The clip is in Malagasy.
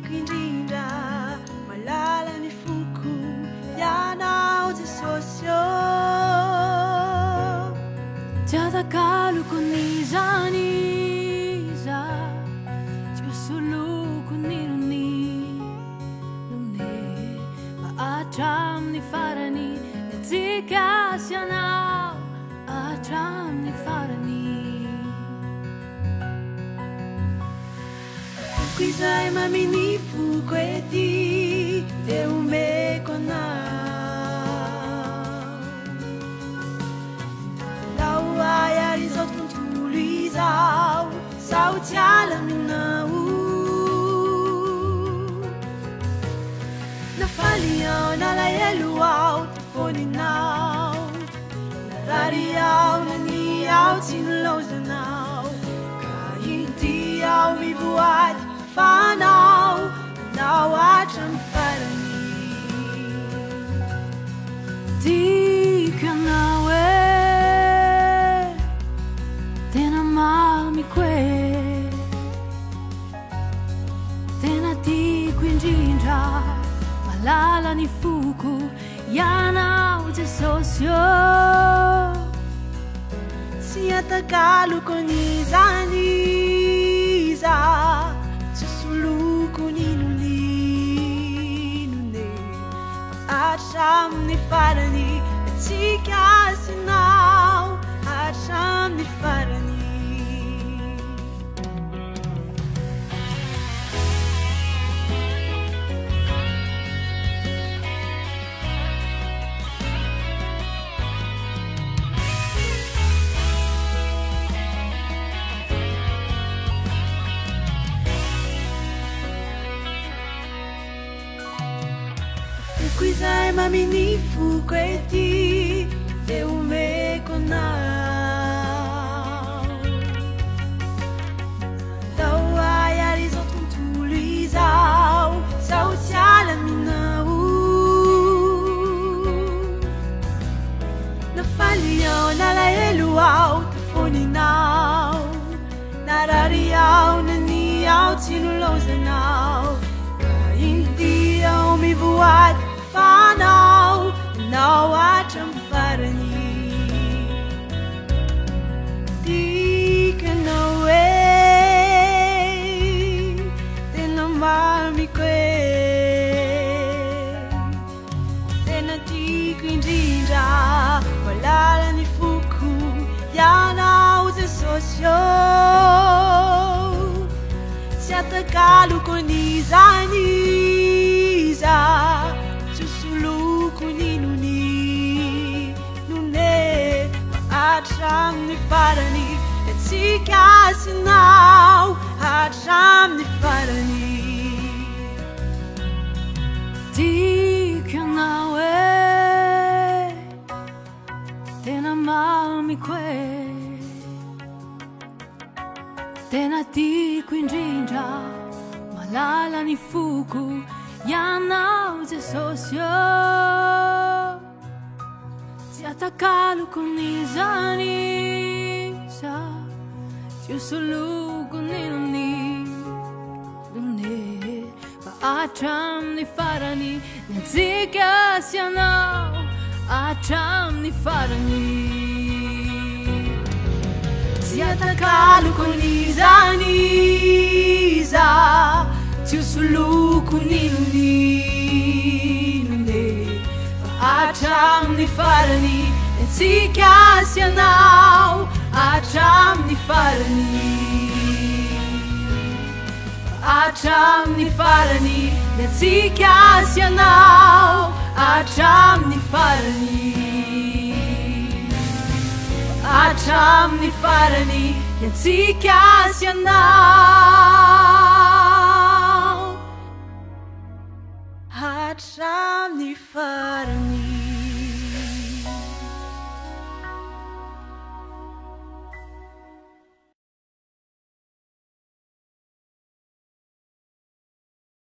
tiako indrindra malala ny foko ianao Jesosy tsy atakaloko ny zany iza tsy hosoloko ny none ma hatramin'ny farany etsika sy anao hatramin'ny farany foko izay maminy foko ety dia omeko anao ndao ay ary izao tontolo izao zaho tsy ala aminao nafaly ao nalahelo ao tafoninao narary ao nany ao tsy nolozanao ka ity ao mivoady fanao anao hatramy farany tiako anao tena mamiko tena tiako indrindra malala ny foko ianao Jesosy tsy atakaloko ny zany iza tsy hosoloko ny none hatramin'ny farany etsika sy anao hatramin'ny farany foko izay maminy foko ety dia omeko anao ndao ay ary izao tontolo izao zaho tsy ala aminao nafaly ao nalahelo ao tafoninao narary ao nany ao tsy nolozanao ka inty ao mivoady fanao anao hatramy farany tiako anao tena mamiko tena tiako indrindra malala ny foko ianao Jesosy tsy atakaloko ny zany iza tsy hosoloko ny none hatramin'ny farany etsika sy anao hatramin'ny farany tiako anao tena mamiko tena tiako indrindra malala ny foko ianao Jesosy tsy atakaloko ny zany iza tsy hosoloko ny none fa hatramin'ny farany etsika sy anao hatramin'ny farany tsy atakaloko ny zany iza tsy hosoloko ny none fa hatramin'ny farany etsika sy anao hatramin'ny farany hatramin'ny farany etsika sy anao hatramin'ny farany hatramin'ny farany etsika sy anao hatramin'ny farany